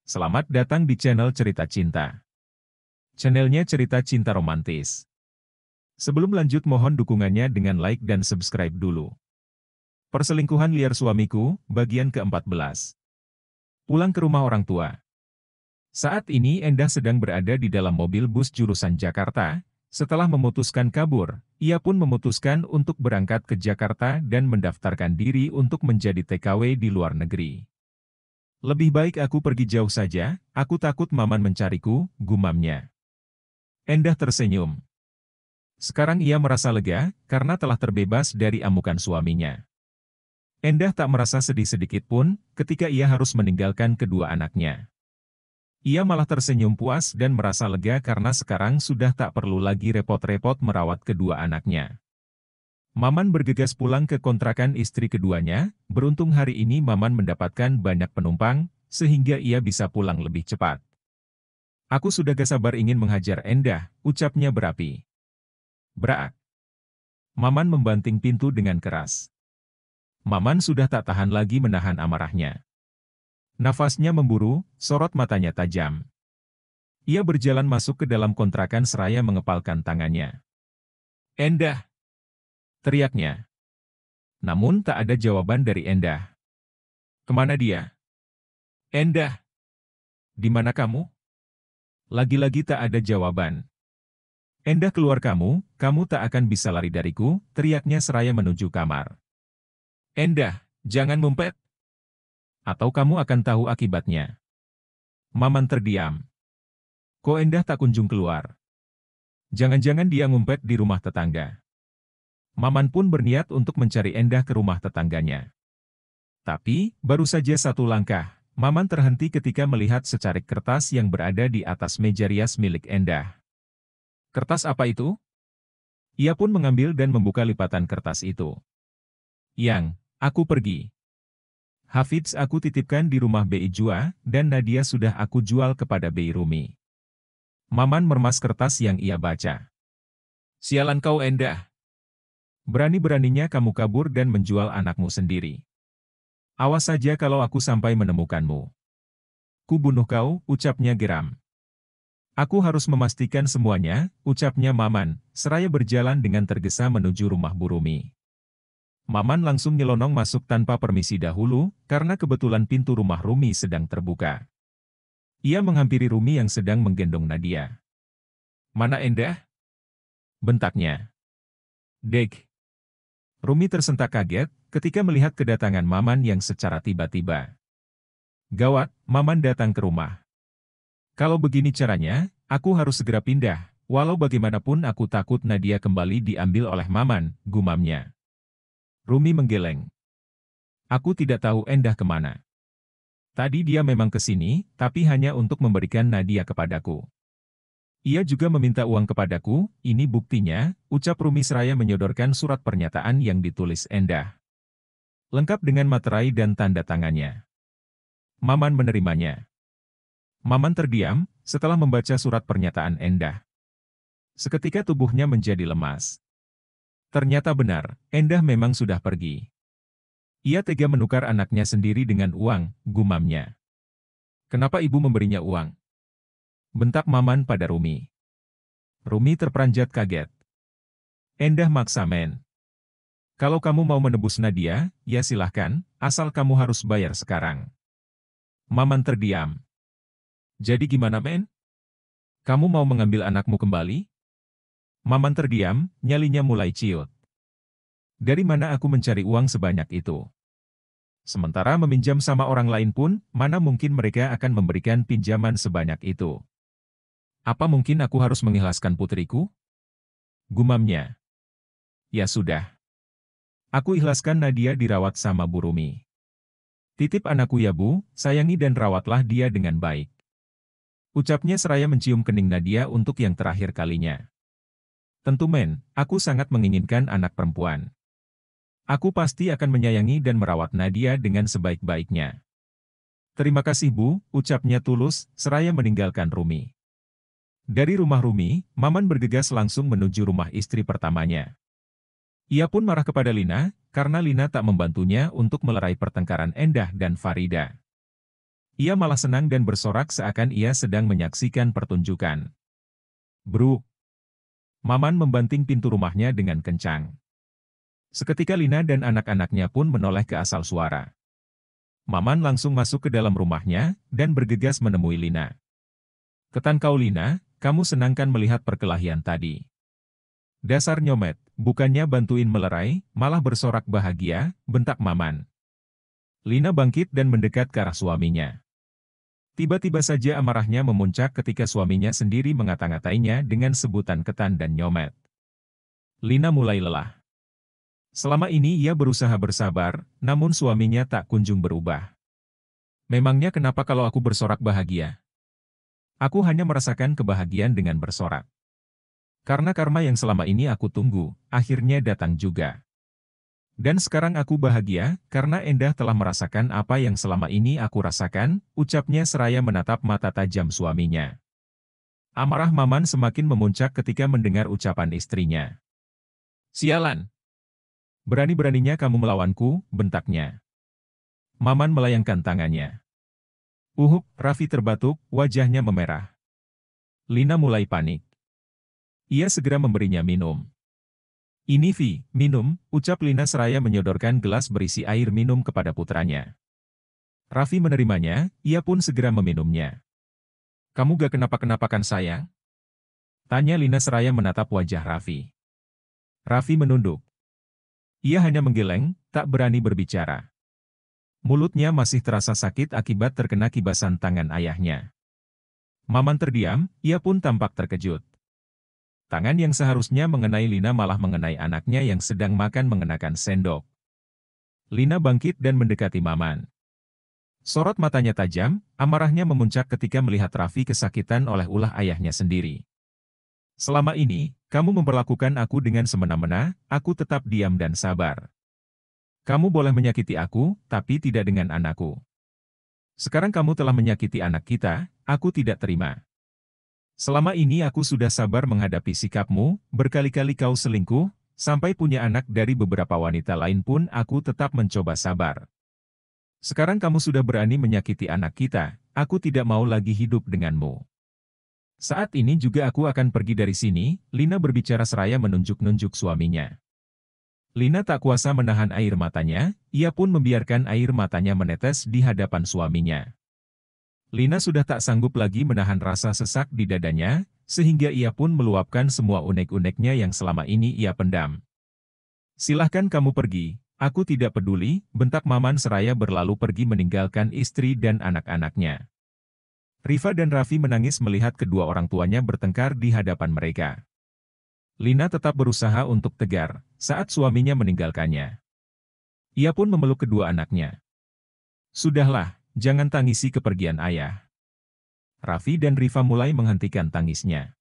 Selamat datang di channel Cerita Cinta. Channelnya cerita cinta romantis. Sebelum lanjut mohon dukungannya dengan like dan subscribe dulu. Perselingkuhan liar suamiku, bagian ke-14. Pulang ke rumah orang tua. Saat ini Endah sedang berada di dalam mobil bus jurusan Jakarta. Setelah memutuskan kabur, ia pun memutuskan untuk berangkat ke Jakarta dan mendaftarkan diri untuk menjadi TKW di luar negeri. Lebih baik aku pergi jauh saja, aku takut Maman mencariku, gumamnya. Endah tersenyum. Sekarang ia merasa lega, karena telah terbebas dari amukan suaminya. Endah tak merasa sedih sedikit pun, ketika ia harus meninggalkan kedua anaknya. Ia malah tersenyum puas dan merasa lega karena sekarang sudah tak perlu lagi repot-repot merawat kedua anaknya. Maman bergegas pulang ke kontrakan istri keduanya, beruntung hari ini Maman mendapatkan banyak penumpang, sehingga ia bisa pulang lebih cepat. Aku sudah gak sabar ingin menghajar Endah, ucapnya berapi. Brak. Maman membanting pintu dengan keras. Maman sudah tak tahan lagi menahan amarahnya. Nafasnya memburu, sorot matanya tajam. Ia berjalan masuk ke dalam kontrakan seraya mengepalkan tangannya. Endah! Teriaknya. Namun tak ada jawaban dari Endah. Kemana dia? Endah! Di mana kamu? Lagi-lagi tak ada jawaban. Endah keluar kamu tak akan bisa lari dariku, teriaknya seraya menuju kamar. Endah, jangan mumpet. Atau kamu akan tahu akibatnya. Maman terdiam. Kok Endah tak kunjung keluar? Jangan-jangan dia ngumpet di rumah tetangga. Maman pun berniat untuk mencari Endah ke rumah tetangganya. Tapi, baru saja satu langkah, Maman terhenti ketika melihat secarik kertas yang berada di atas meja rias milik Endah. Kertas apa itu? Ia pun mengambil dan membuka lipatan kertas itu. Yang, aku pergi. Hafidz aku titipkan di rumah Bi Jua, dan Nadia sudah aku jual kepada Bi Rumi. Maman meremas kertas yang ia baca. Sialan kau Endah. Berani-beraninya kamu kabur dan menjual anakmu sendiri. Awas saja kalau aku sampai menemukanmu. Ku bunuh kau, ucapnya geram. Aku harus memastikan semuanya, ucapnya Maman, seraya berjalan dengan tergesa menuju rumah Bu Rumi. Maman langsung nyelonong masuk tanpa permisi dahulu, karena kebetulan pintu rumah Rumi sedang terbuka. Ia menghampiri Rumi yang sedang menggendong Nadia. Mana Endah? Bentaknya. Dek. Rumi tersentak kaget, ketika melihat kedatangan Maman yang secara tiba-tiba. Gawat, Maman datang ke rumah. Kalau begini caranya, aku harus segera pindah, walau bagaimanapun aku takut Nadia kembali diambil oleh Maman, gumamnya. Rumi menggeleng. Aku tidak tahu Endah kemana. Tadi dia memang ke sini, tapi hanya untuk memberikan Nadia kepadaku. Ia juga meminta uang kepadaku, ini buktinya, ucap Rumi seraya menyodorkan surat pernyataan yang ditulis Endah. Lengkap dengan materai dan tanda tangannya. Maman menerimanya. Maman terdiam, setelah membaca surat pernyataan Endah. Seketika tubuhnya menjadi lemas. Ternyata benar, Endah memang sudah pergi. Ia tega menukar anaknya sendiri dengan uang, gumamnya. Kenapa ibu memberinya uang? Bentak Maman pada Rumi. Rumi terperanjat kaget. Endah maksa men. Kalau kamu mau menebus Nadia, ya silahkan, asal kamu harus bayar sekarang. Maman terdiam. Jadi gimana men? Kamu mau mengambil anakmu kembali? Maman terdiam, nyalinya mulai ciut. Dari mana aku mencari uang sebanyak itu? Sementara meminjam sama orang lain pun, mana mungkin mereka akan memberikan pinjaman sebanyak itu? Apa mungkin aku harus mengikhlaskan putriku? Gumamnya. Ya sudah. Aku ikhlaskan Nadia dirawat sama Bu Rumi. Titip anakku ya Bu, sayangi dan rawatlah dia dengan baik. Ucapnya seraya mencium kening Nadia untuk yang terakhir kalinya. Tentu men, aku sangat menginginkan anak perempuan. Aku pasti akan menyayangi dan merawat Nadia dengan sebaik-baiknya. Terima kasih Bu, ucapnya tulus, seraya meninggalkan Rumi. Dari rumah Rumi, Maman bergegas langsung menuju rumah istri pertamanya. Ia pun marah kepada Lina, karena Lina tak membantunya untuk melerai pertengkaran Endah dan Farida. Ia malah senang dan bersorak seakan ia sedang menyaksikan pertunjukan. Bro! Maman membanting pintu rumahnya dengan kencang. Seketika Lina dan anak-anaknya pun menoleh ke asal suara. Maman langsung masuk ke dalam rumahnya dan bergegas menemui Lina. "Ketan kau Lina, kamu senang kan melihat perkelahian tadi? Dasar nyomet, bukannya bantuin melerai, malah bersorak bahagia," bentak Maman. Lina bangkit dan mendekat ke arah suaminya. Tiba-tiba saja amarahnya memuncak ketika suaminya sendiri ngata-ngatainya dengan sebutan ketan dan nyomet. Lina mulai lelah. Selama ini ia berusaha bersabar, namun suaminya tak kunjung berubah. "Memangnya kenapa kalau aku bersorak bahagia? Aku hanya merasakan kebahagiaan dengan bersorak. Karena karma yang selama ini aku tunggu, akhirnya datang juga. Dan sekarang aku bahagia, karena Endah telah merasakan apa yang selama ini aku rasakan," ucapnya seraya menatap mata tajam suaminya. Amarah Maman semakin memuncak ketika mendengar ucapan istrinya. "Sialan! Berani-beraninya kamu melawanku," bentaknya. Maman melayangkan tangannya. Raffi terbatuk, wajahnya memerah. Lina mulai panik. Ia segera memberinya minum. "Ini Vi, minum," ucap Lina seraya menyodorkan gelas berisi air minum kepada putranya. Raffi menerimanya, ia pun segera meminumnya. "Kamu gak kenapa-kenapa kan sayang?" tanya Lina seraya menatap wajah Raffi. Raffi menunduk. Ia hanya menggeleng, tak berani berbicara. Mulutnya masih terasa sakit akibat terkena kibasan tangan ayahnya. Maman terdiam, ia pun tampak terkejut. Tangan yang seharusnya mengenai Lina malah mengenai anaknya yang sedang makan mengenakan sendok. Lina bangkit dan mendekati Maman. Sorot matanya tajam, amarahnya memuncak ketika melihat Raffi kesakitan oleh ulah ayahnya sendiri. "Selama ini, kamu memperlakukan aku dengan semena-mena, aku tetap diam dan sabar. Kamu boleh menyakiti aku, tapi tidak dengan anakku. Sekarang kamu telah menyakiti anak kita, aku tidak terima. Selama ini aku sudah sabar menghadapi sikapmu, berkali-kali kau selingkuh, sampai punya anak dari beberapa wanita lain pun aku tetap mencoba sabar. Sekarang kamu sudah berani menyakiti anak kita, aku tidak mau lagi hidup denganmu. Saat ini juga aku akan pergi dari sini," Lina berbicara seraya menunjuk-nunjuk suaminya. Lina tak kuasa menahan air matanya, ia pun membiarkan air matanya menetes di hadapan suaminya. Lina sudah tak sanggup lagi menahan rasa sesak di dadanya, sehingga ia pun meluapkan semua unek-uneknya yang selama ini ia pendam. "Silahkan kamu pergi, aku tidak peduli," bentak Maman seraya berlalu pergi meninggalkan istri dan anak-anaknya. Rifa dan Raffi menangis melihat kedua orang tuanya bertengkar di hadapan mereka. Lina tetap berusaha untuk tegar saat suaminya meninggalkannya. Ia pun memeluk kedua anaknya. "Sudahlah, jangan tangisi kepergian ayah." Raffi dan Rifa mulai menghentikan tangisnya.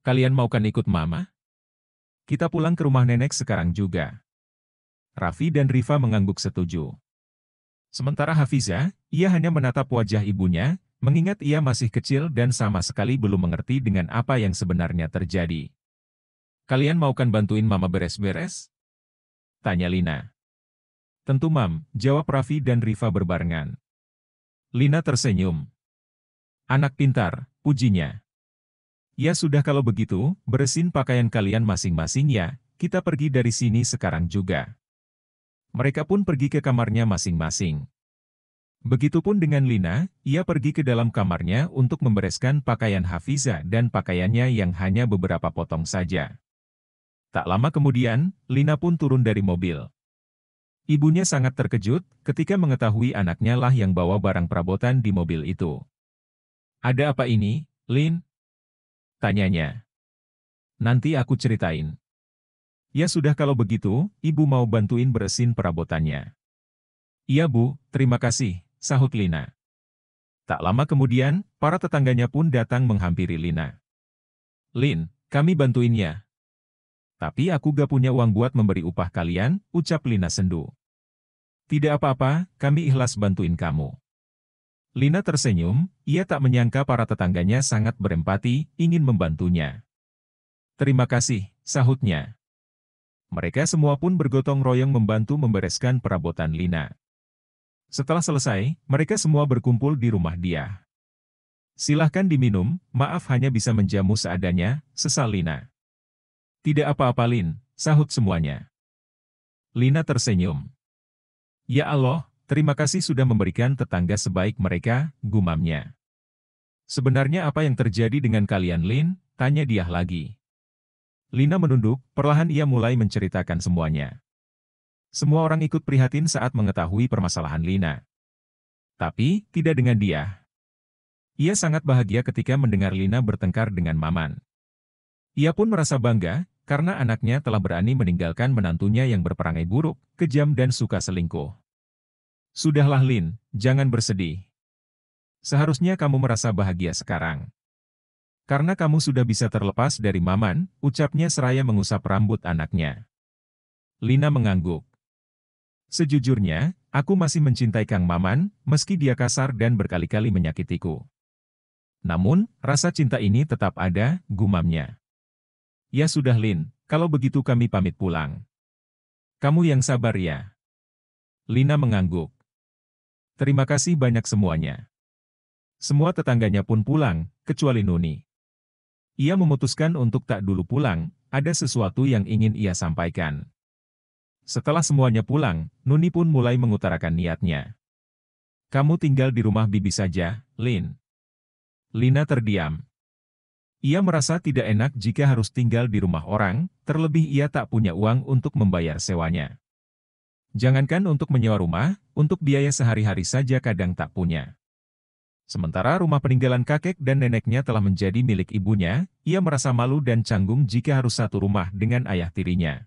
"Kalian mau kan ikut mama? Kita pulang ke rumah nenek sekarang juga." Raffi dan Rifa mengangguk setuju. Sementara Hafiza, ia hanya menatap wajah ibunya, mengingat ia masih kecil dan sama sekali belum mengerti dengan apa yang sebenarnya terjadi. "Kalian mau kan bantuin mama beres-beres?" tanya Lina. "Tentu Mam," jawab Raffi dan Rifa berbarengan. Lina tersenyum. "Anak pintar," pujinya. "Ya sudah kalau begitu, beresin pakaian kalian masing-masing ya, kita pergi dari sini sekarang juga." Mereka pun pergi ke kamarnya masing-masing. Begitupun dengan Lina, ia pergi ke dalam kamarnya untuk membereskan pakaian Hafiza dan pakaiannya yang hanya beberapa potong saja. Tak lama kemudian, Lina pun turun dari mobil. Ibunya sangat terkejut ketika mengetahui anaknya lah yang bawa barang perabotan di mobil itu. "Ada apa ini, Lin?" tanyanya. "Nanti aku ceritain." "Ya sudah kalau begitu, ibu mau bantuin beresin perabotannya." "Iya Bu, terima kasih," sahut Lina. Tak lama kemudian, para tetangganya pun datang menghampiri Lina. "Lin, kami bantuin ya. Tapi aku gak punya uang buat memberi upah kalian," ucap Lina sendu. "Tidak apa-apa, kami ikhlas bantuin kamu." Lina tersenyum, ia tak menyangka para tetangganya sangat berempati, ingin membantunya. "Terima kasih," sahutnya. Mereka semua pun bergotong royong membantu membereskan perabotan Lina. Setelah selesai, mereka semua berkumpul di rumah dia. Silahkan diminum, maaf hanya bisa menjamu seadanya, sesal Lina. Tidak apa-apa Lin, sahut semuanya. Lina tersenyum. Ya Allah, terima kasih sudah memberikan tetangga sebaik mereka, gumamnya. Sebenarnya apa yang terjadi dengan kalian Lin? Tanya dia lagi. Lina menunduk, perlahan ia mulai menceritakan semuanya. Semua orang ikut prihatin saat mengetahui permasalahan Lina. Tapi, tidak dengan dia. Ia sangat bahagia ketika mendengar Lina bertengkar dengan Maman. Ia pun merasa bangga, karena anaknya telah berani meninggalkan menantunya yang berperangai buruk, kejam dan suka selingkuh. Sudahlah Lin, jangan bersedih. Seharusnya kamu merasa bahagia sekarang. Karena kamu sudah bisa terlepas dari Maman, ucapnya seraya mengusap rambut anaknya. Lina mengangguk. Sejujurnya, aku masih mencintai Kang Maman, meski dia kasar dan berkali-kali menyakitiku. Namun, rasa cinta ini tetap ada, gumamnya. Ya sudah Lin, kalau begitu kami pamit pulang. Kamu yang sabar ya. Lina mengangguk. Terima kasih banyak semuanya. Semua tetangganya pun pulang, kecuali Nuni. Ia memutuskan untuk tak dulu pulang, ada sesuatu yang ingin ia sampaikan. Setelah semuanya pulang, Nuni pun mulai mengutarakan niatnya. Kamu tinggal di rumah bibi saja, Lin. Lina terdiam. Ia merasa tidak enak jika harus tinggal di rumah orang, terlebih ia tak punya uang untuk membayar sewanya. Jangankan untuk menyewa rumah, untuk biaya sehari-hari saja kadang tak punya. Sementara rumah peninggalan kakek dan neneknya telah menjadi milik ibunya, ia merasa malu dan canggung jika harus satu rumah dengan ayah tirinya.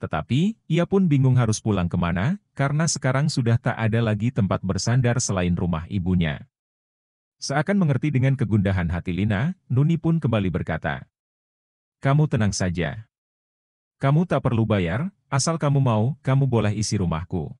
Tetapi, ia pun bingung harus pulang kemana, karena sekarang sudah tak ada lagi tempat bersandar selain rumah ibunya. Seakan mengerti dengan kegundahan hati Lina, Nuni pun kembali berkata, kamu tenang saja. Kamu tak perlu bayar, asal kamu mau, kamu boleh isi rumahku.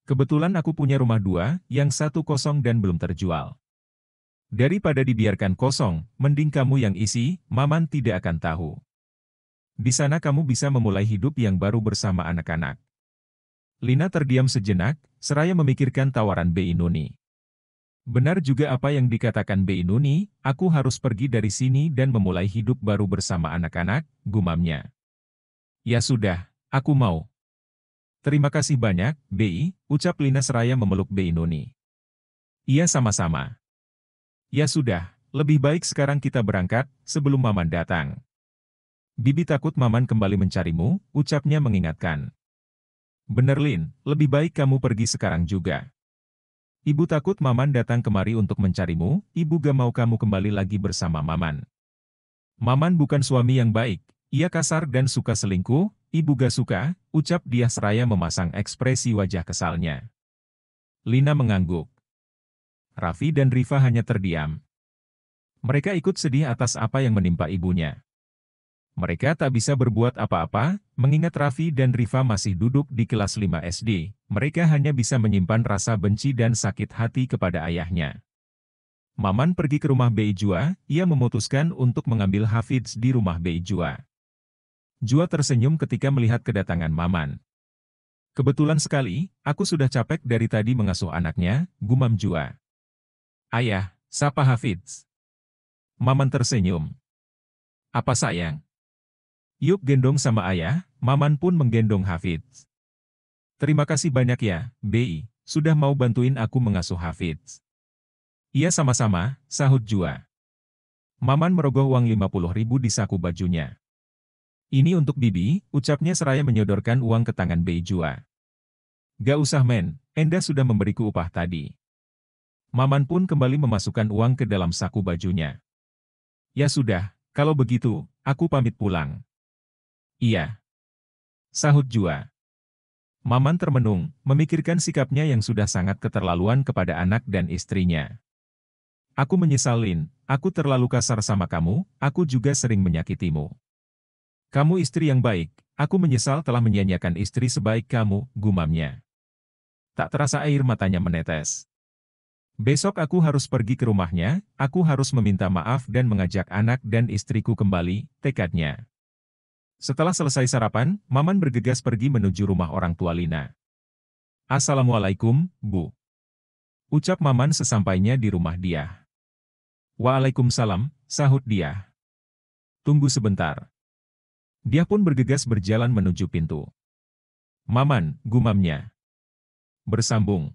Kebetulan aku punya rumah dua, yang satu kosong dan belum terjual. Daripada dibiarkan kosong, mending kamu yang isi, Maman tidak akan tahu. Di sana kamu bisa memulai hidup yang baru bersama anak-anak. Lina terdiam sejenak, seraya memikirkan tawaran Bi Nuni. Benar juga apa yang dikatakan Bi Nuni, aku harus pergi dari sini dan memulai hidup baru bersama anak-anak, gumamnya. Ya sudah, aku mau. Terima kasih banyak, Bi, ucap Lina seraya memeluk Bi Nuni. Iya sama-sama. Ya sudah, lebih baik sekarang kita berangkat, sebelum Maman datang. Bibi takut Maman kembali mencarimu, ucapnya mengingatkan. Bener Lin, lebih baik kamu pergi sekarang juga. Ibu takut Maman datang kemari untuk mencarimu, ibu gak mau kamu kembali lagi bersama Maman. Maman bukan suami yang baik, ia kasar dan suka selingkuh, ibu gak suka, ucap dia seraya memasang ekspresi wajah kesalnya. Lina mengangguk. Raffi dan Rifa hanya terdiam. Mereka ikut sedih atas apa yang menimpa ibunya. Mereka tak bisa berbuat apa-apa, mengingat Raffi dan Rifa masih duduk di kelas 5 SD, mereka hanya bisa menyimpan rasa benci dan sakit hati kepada ayahnya. Maman pergi ke rumah Bei Jua, ia memutuskan untuk mengambil Hafidz di rumah Bei Jua. Jua tersenyum ketika melihat kedatangan Maman. Kebetulan sekali, aku sudah capek dari tadi mengasuh anaknya, gumam Jua. Ayah, sapa Hafidz. Maman tersenyum. Apa sayang? Yuk gendong sama ayah, Maman pun menggendong Hafidz. Terima kasih banyak ya, Bei, sudah mau bantuin aku mengasuh Hafidz. Iya sama-sama, sahut Jua. Maman merogoh uang 50.000 di saku bajunya. Ini untuk Bibi, ucapnya seraya menyodorkan uang ke tangan Bei Jua. Gak usah men, Enda sudah memberiku upah tadi. Maman pun kembali memasukkan uang ke dalam saku bajunya. Ya sudah, kalau begitu, aku pamit pulang. Iya. Sahut Jua. Maman termenung, memikirkan sikapnya yang sudah sangat keterlaluan kepada anak dan istrinya. Aku menyesal Lin, aku terlalu kasar sama kamu, aku juga sering menyakitimu. Kamu istri yang baik, aku menyesal telah menyia-nyiakan istri sebaik kamu, gumamnya. Tak terasa air matanya menetes. Besok aku harus pergi ke rumahnya, aku harus meminta maaf dan mengajak anak dan istriku kembali, tekadnya. Setelah selesai sarapan, Maman bergegas pergi menuju rumah orang tua Lina. Assalamualaikum, Bu. Ucap Maman sesampainya di rumah dia. Waalaikumsalam, sahut dia. Tunggu sebentar. Dia pun bergegas berjalan menuju pintu. Maman, gumamnya. Bersambung.